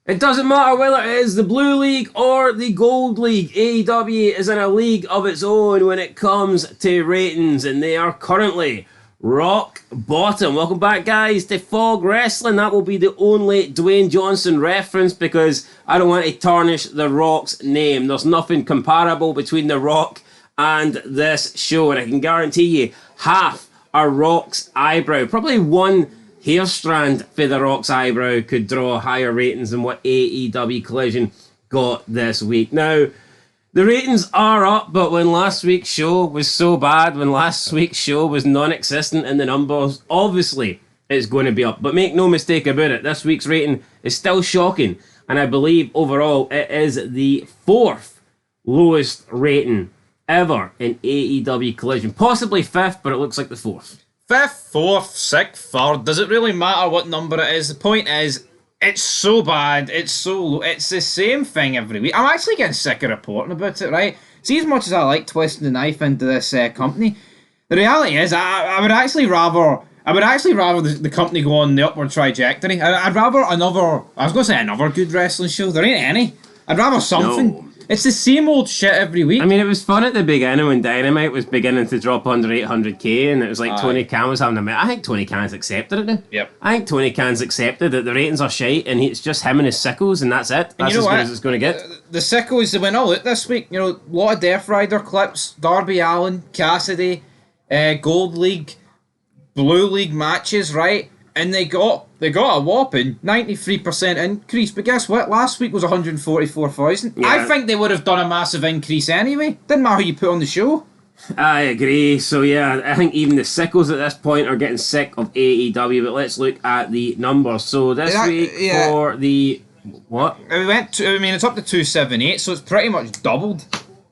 It doesn't matter whether it is the Blue League or the Gold League. AEW is in a league of its own when it comes to ratings, and they are currently rock bottom. Welcome back, guys, to Fog Wrestling. That will be the only Dwayne Johnson reference because I don't want to tarnish The Rock's name. There's nothing comparable between The Rock and this show, and I can guarantee you half a Rock's eyebrow, probably one hair strand for The Rock's eyebrow, could draw higher ratings than what AEW Collision got this week. Now, the ratings are up, but when last week's show was so bad, when last week's show was non-existent in the numbers, obviously it's going to be up. But make no mistake about it, this week's rating is still shocking, and I believe overall it is the fourth lowest rating ever in AEW Collision. Possibly fifth, but it looks like the fourth. Fifth, fourth, sixth, third, does it really matter what number it is? The point is, it's so bad, it's so low, it's the same thing every week. I'm actually getting sick of reporting about it, right? See, as much as I like twisting the knife into this company, the reality is, I would actually rather the company go on the upward trajectory. I'd rather another good wrestling show. There ain't any. I'd rather something. No. It's the same old shit every week. I mean, it was fun at the beginning when Dynamite was beginning to drop under 800k, and it was like Tony Khan was having a minute. I think Tony Khan's accepted it now. Yep. I think Tony Khan's accepted that the ratings are shite, and it's just him and his sickles, and that's it. That's as good as it's going to get. The sickles, they went all out this week. You know, a lot of Death Rider clips, Darby Allin, Cassidy, Gold League, Blue League matches, right? And they got a whopping 93% increase. But guess what? Last week was 144,000. Yeah. I think they would have done a massive increase anyway. Didn't matter who you put on the show. I agree. So yeah, I think even the sickles at this point are getting sick of AEW. But let's look at the numbers. So this week for the what? It's up to 278, so it's pretty much doubled.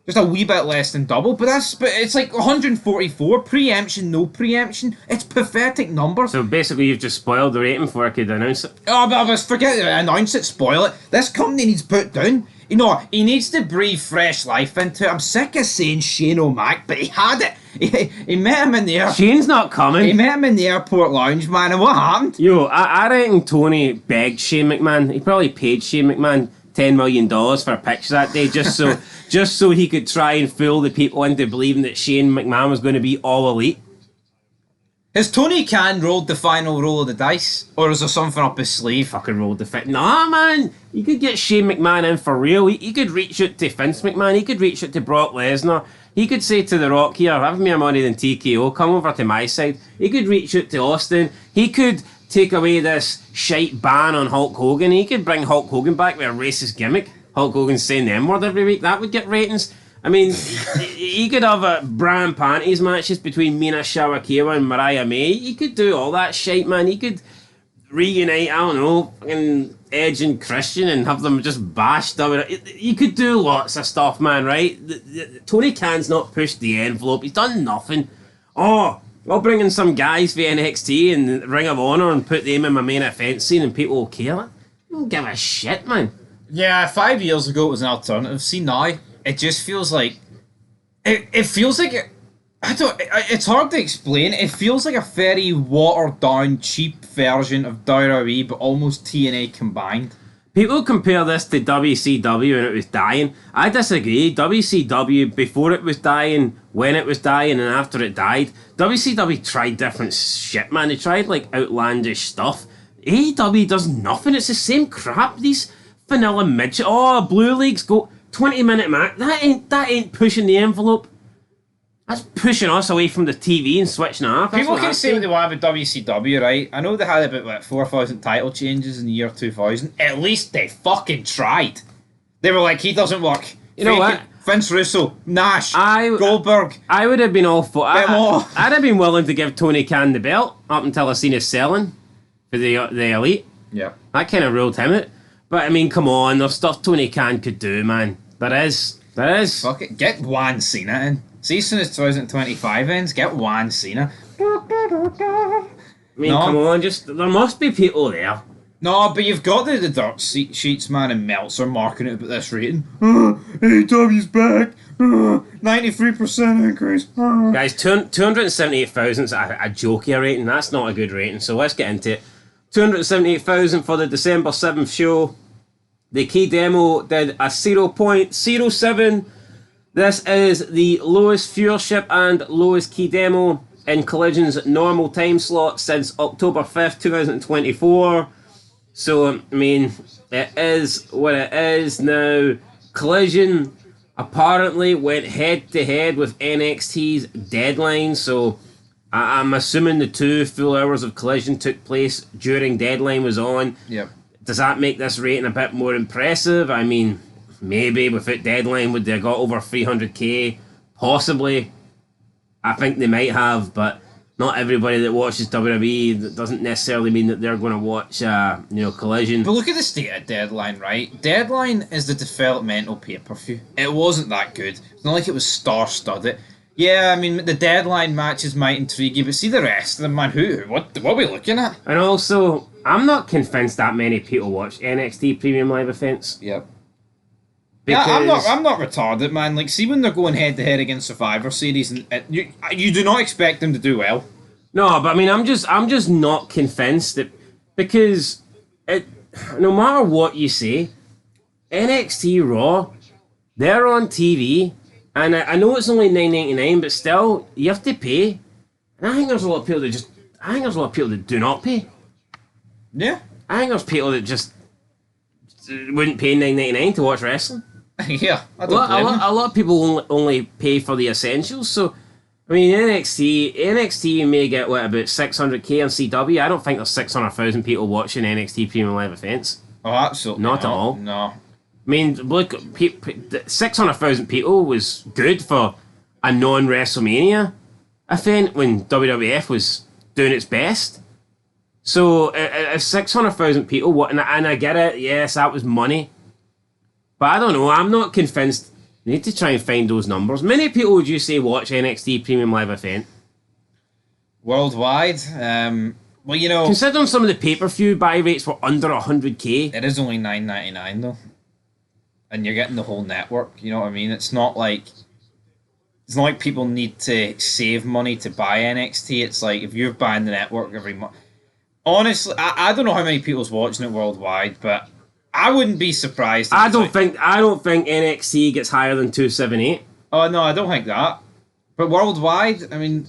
Just a wee bit less than double, but it's like 144, preemption, no preemption. It's pathetic numbers. So basically you've just spoiled the rating before I could announce it. Oh, but forget it, announce it, spoil it. This company needs put down. You know, he needs to breathe fresh life into it. I'm sick of saying Shane O'Mac, but he had it. He met him in the airport. Shane's not coming. He met him in the airport lounge, man, and what happened? Yo, I reckon Tony begged Shane McMahon. He probably paid Shane McMahon $10 million for a picture that day just so he could try and fool the people into believing that Shane McMahon was going to be all elite. Has Tony Khan rolled the final roll of the dice? Or is there something up his sleeve? Fucking rolled the fit. Nah, man. You could get Shane McMahon in for real. He could reach out to Vince McMahon. He could reach out to Brock Lesnar. He could say to The Rock, here, have me more money than TKO. Come over to my side. He could reach out to Austin. He could take away this shite ban on Hulk Hogan. He could bring Hulk Hogan back with a racist gimmick. Hulk Hogan saying the M-word every week. That would get ratings. I mean, he could have a bra and panties matches between Mina Shawakawa and Mariah May. He could do all that shite, man. He could reunite, I don't know, fucking Edge and Christian and have them just bashed up. You could do lots of stuff, man, right? Tony Khan's not pushed the envelope. He's done nothing. Oh, I'll bring in some guys for NXT and Ring of Honor and put them in my main event scene and people will care. I don't give a shit, man. Yeah, 5 years ago it was an alternative. See now, it just feels like... It feels like... It's hard to explain. It feels like a very watered-down, cheap version of WWE, but almost TNA combined. People compare this to WCW when it was dying. I disagree. WCW, before it was dying, when it was dying, and after it died, WCW tried different shit, man. They tried, like, outlandish stuff. AEW does nothing. It's the same crap. These vanilla midget... Oh, Blue Leagues go 20-minute match. That ain't pushing the envelope. That's pushing us away from the TV and switching off. People can say what they want about WCW, right? I know they had about 4,000 title changes in the year 2000. At least they fucking tried. They were like, he doesn't work. You know what? Vince Russo, Nash, Goldberg. I would have been all for... I'd have been willing to give Tony Khan the belt up until I seen his selling for the Elite. Yeah. That kind of ruled him out. But, I mean, come on. There's stuff Tony Khan could do, man. There is. Fuck it. Get Juan Cena in. See, as soon as 2025 ends, get Juan Cena. I mean, come on, there must be people there. No, but you've got the dirt sheets, man, and Meltzer marking it about this rating. AEW's back. 93% increase. Guys, 278,000 is a jokey rating. That's not a good rating, so let's get into it. 278,000 for the December 7th show. The key demo did a 0.07. This is the lowest viewership and lowest key demo in Collision's normal time slot since October 5th, 2024. So, I mean, it is what it is now. Collision apparently went head to head with NXT's Deadline, so I'm assuming the 2 full hours of Collision took place during Deadline was on. Yep. Does that make this rating a bit more impressive? I mean, maybe without Deadline, would they have got over 300k? Possibly. I think they might have, but not everybody that watches WWE, that doesn't necessarily mean that they're going to watch, Collision. But look at the state of Deadline, right? Deadline is the developmental pay-per-view. It wasn't that good. It's not like it was star-studded. Yeah, I mean, the Deadline matches might intrigue you, but see the rest of them, man. What are we looking at? And also, I'm not convinced that many people watch NXT Premium Live events. Yep. Because... Yeah, I'm not retarded, man. Like, see when they're going head-to-head against Survivor Series, and you do not expect them to do well. No, but I mean, I'm just not convinced that, because no matter what you say, NXT Raw, they're on TV, and I know it's only $9.99, but still, you have to pay. And I think there's a lot of people that do not pay. Yeah. I think there's people that just wouldn't pay $9.99 to watch wrestling. Yeah, A lot of people only pay for the essentials, so... I mean, NXT may get, about 600k on CW. I don't think there's 600,000 people watching NXT Premium Live events. Oh, absolutely not at all. No. I mean, look, 600,000 people was good for a non-WrestleMania event when WWF was doing its best. So, if 600,000 people, and I get it, yes, that was money. But I don't know, I'm not convinced. You need to try and find those numbers. Many people would you say watch NXT Premium Live event? Worldwide? Well, you know... Considering some of the pay-per-view buy rates were under 100k. It is only $9.99 though. And you're getting the whole network, you know what I mean? It's not like people need to save money to buy NXT. It's like if you're buying the network every month... Honestly, I don't know how many people's watching it worldwide, but... I wouldn't be surprised. I don't think NXT gets higher than 278. Oh no, I don't think that. But worldwide, I mean.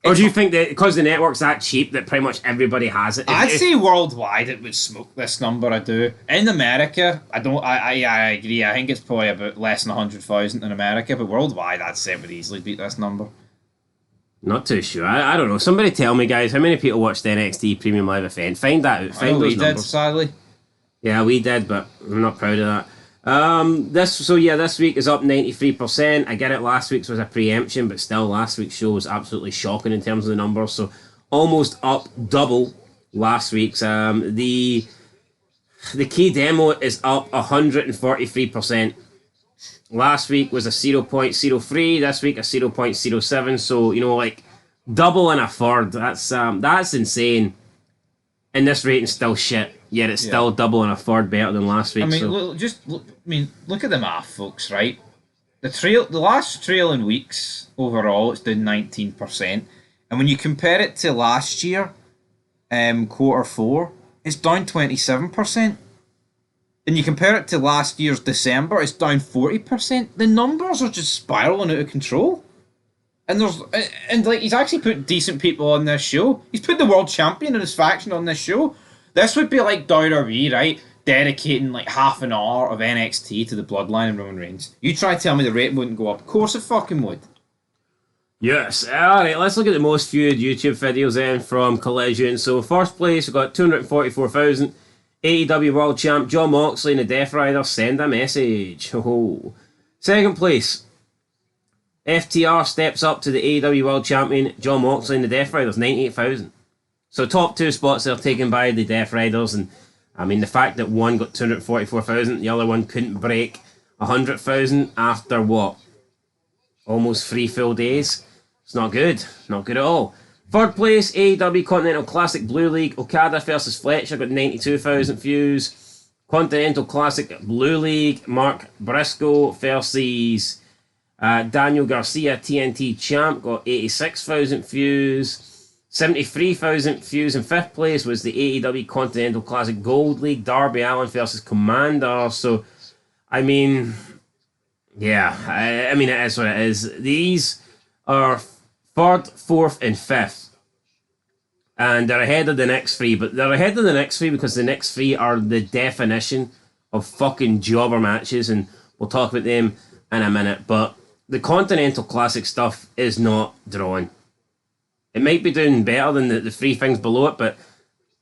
Or do you think that because the network's that cheap that pretty much everybody has it? I'd say worldwide it would smoke this number. I do. In America, I don't. I agree. I think it's probably about less than 100,000 in America, but worldwide, I'd say it would easily beat this number. Not too sure. I don't know. Somebody tell me, guys, how many people watched the NXT Premium Live event? Find that out. Find those numbers. Did, sadly. Yeah, we did, but I'm not proud of that. This week is up 93%. I get it, last week's was a preemption, but still, last week's show was absolutely shocking in terms of the numbers, so almost up double last week's. The key demo is up 143%. Last week was a 0.03, this week a 0.07, so, double and a third. That's insane. And this rating's still shit. Yet it's still double and a third better than last week. I mean, look at the math, folks. Right, the last trailing weeks overall, it's down 19%, and when you compare it to last year, quarter 4, it's down 27%. And you compare it to last year's December, it's down 40%. The numbers are just spiraling out of control. And he's actually put decent people on this show. He's put the world champion and his faction on this show. This would be like WWE, right? Dedicating like half an hour of NXT to the Bloodline and Roman Reigns. You try to tell me the rating wouldn't go up. Of course it fucking would. Yes. Alright, let's look at the most viewed YouTube videos then from Collision. So first place, we've got 244,000. AEW World Champ Jon Moxley and the Death Rider, send a message. Oh. Second place, FTR steps up to the AEW World Champion Jon Moxley and the Death Riders, 98,000. So top 2 spots are taken by the Death Riders, and I mean the fact that one got 244,000, the other one couldn't break 100,000 after what? Almost 3 full days. It's not good. Not good at all. Third place, AEW Continental Classic Blue League, Okada versus Fletcher got 92,000 views. Continental Classic Blue League, Mark Briscoe versus Daniel Garcia, TNT Champ, got 86,000 views. 73,000 views. In 5th place was the AEW Continental Classic Gold League, Darby Allin versus Commander. So, I mean, yeah, I mean, it is what it is. These are 3rd, 4th, and 5th. And they're ahead of the next 3, but they're ahead of the next 3 because the next 3 are the definition of fucking jobber matches, and we'll talk about them in a minute. But the Continental Classic stuff is not drawn. It might be doing better than the 3 things below it, but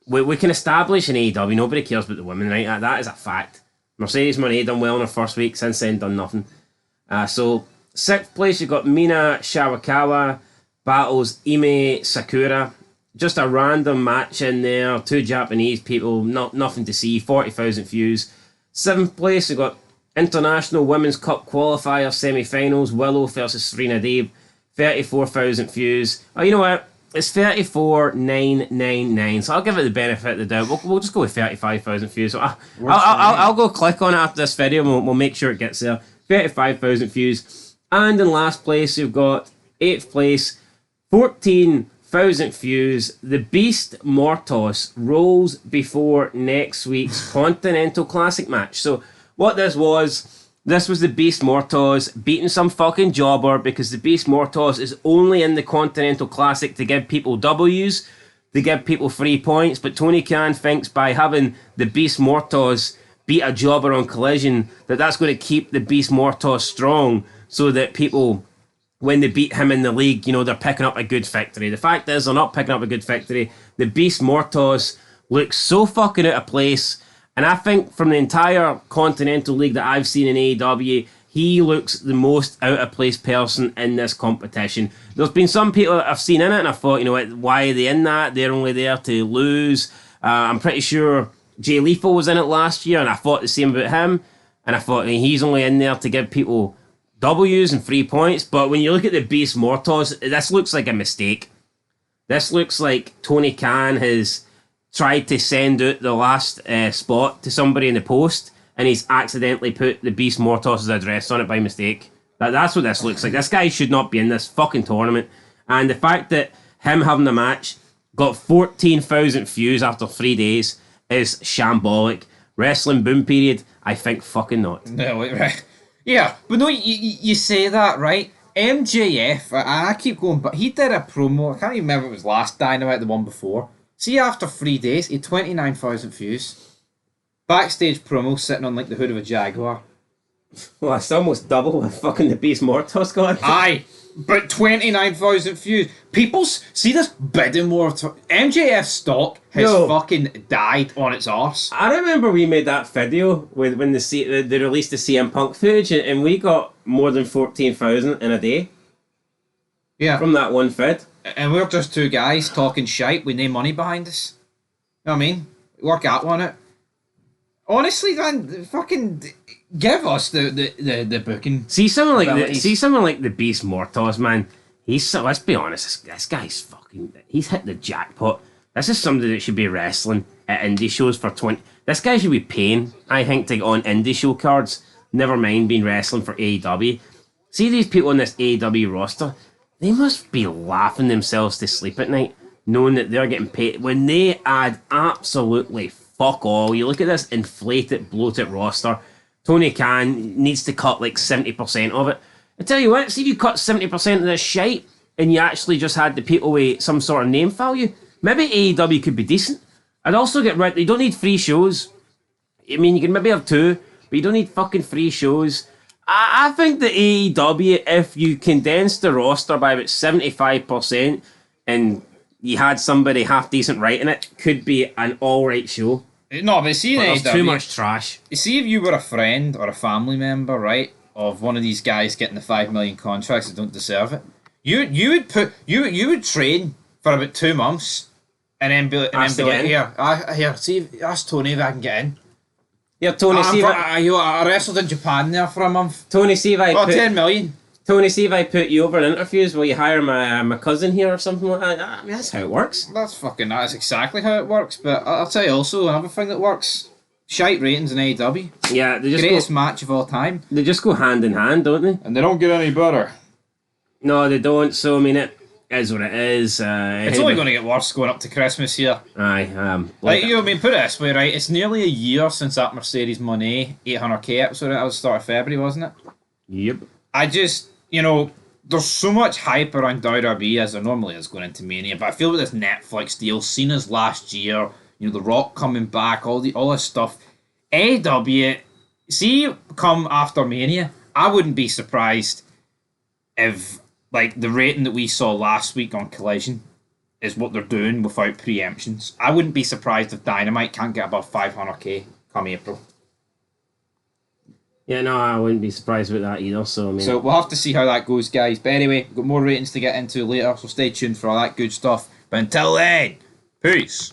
we can establish in AEW, nobody cares about the women, right? That is a fact. Mercedes Moné done well in her first week, since then done nothing. So, 6th place, you've got Mina Shawakawa battles Ime Sakura. Just a random match in there, 2 Japanese people, nothing to see, 40,000 views. 7th place, you've got International Women's Cup Qualifier Semi-Finals, Willow versus Serena Deeb, 34,000 views. Oh, you know what? It's 34,999, so I'll give it the benefit of the doubt. We'll just go with 35,000 views. So I'll go click on it after this video, and we'll make sure it gets there. 35,000 views. And in last place, you've got 8th place, 14,000 views. The Beast Mortos rolls before next week's Continental Classic match. So what this was the Beast Mortos beating some fucking jobber, because the Beast Mortos is only in the Continental Classic to give people W's, to give people 3 points, but Tony Khan thinks by having the Beast Mortos beat a jobber on Collision, that's going to keep the Beast Mortos strong, so that people, when they beat him in the league, you know, they're picking up a good victory. The fact is, they're not picking up a good victory. The Beast Mortos looks so fucking out of place. And I think from the entire Continental League that I've seen in AEW, he looks the most out of place person in this competition. There's been some people that I've seen in it, and I thought, you know what, why are they in that? They're only there to lose. I'm pretty sure Jay Lethal was in it last year, and I thought the same about him. And I thought, he's only in there to give people W's and 3 points. But when you look at the Beast Mortos, this looks like a mistake. This looks like Tony Khan has tried to send out the last spot to somebody in the post, and he's accidentally put the Beast Mortos' address on it by mistake. That's what this looks like. This guy should not be in this fucking tournament. And the fact that him having the match got 14,000 views after 3 days is shambolic. Wrestling boom period? I think fucking not. No, right. Yeah, but no, you say that, right? MJF, I keep going, but he did a promo, I can't even remember if it was last Dynamite, the one before. See, after 3 days, he had 29,000 views. Backstage promo sitting on like the hood of a Jaguar. Well, that's almost double what fucking the Beast Mortos got. Aye, but 29,000 views. People's, see this bidding war. MJF stock has fucking died on its arse. I remember we made that video when they released the CM Punk footage, and we got more than 14,000 in a day. Yeah. From that one vid. And we're just 2 guys talking shite with no money behind us. You know what I mean? Work out on it. Honestly, man, fucking give us the booking. See someone like the Beast Mortos, man. Let's be honest, this guy's fucking, he's hit the jackpot. This is somebody that should be wrestling at indie shows for 20. This guy should be paying, I think, to get on indie show cards. Never mind being wrestling for AEW. See these people on this AEW roster. They must be laughing themselves to sleep at night, knowing that they're getting paid when they add absolutely fuck all. You look at this inflated, bloated roster. Tony Khan needs to cut like 70% of it. I tell you what, see if you cut 70% of this shite and you actually just had the people with some sort of name value, maybe AEW could be decent. I'd also get rid. You don't need 3 shows. I mean, you can maybe have 2, but you don't need fucking 3 shows. I think the AEW, if you condense the roster by about 75% and you had somebody half decent writing it, could be an alright show. No, but see, there's too much trash. You see, if you were a friend or a family member, right, of one of these guys getting the 5 million contracts that don't deserve it, you would train for about 2 months and then be like, here, see, ask Tony if I can get in. Yeah, Tony, I wrestled in Japan there for a month. Tony, see if I put 10 million. Tony, see if I put you over in interviews, will you hire my cousin here or something like that? I mean, that's how it works. That's exactly how it works. But I'll tell you also another thing that works. Shite ratings in AEW. Yeah, they just greatest match of all time. They just go hand in hand, don't they? And they don't get any better. No, they don't. So I mean, is what it is. It's only going to get worse going up to Christmas here. Aye, Like, you know, I mean, put it this way, right? It's nearly a year since that Mercedes Monet 800k episode. That was the start of February, wasn't it? Yep. I just, you know, there's so much hype around WWE as there normally is going into Mania, but I feel with this Netflix deal, Cena's last year, you know, The Rock coming back, all this stuff. AEW, see, come after Mania, I wouldn't be surprised if, like, the rating that we saw last week on Collision is what they're doing without preemptions. I wouldn't be surprised if Dynamite can't get above 500k come April. Yeah, no, I wouldn't be surprised with that either. So, I mean, So we'll have to see how that goes, guys. But anyway, we've got more ratings to get into later, so stay tuned for all that good stuff. But until then, peace.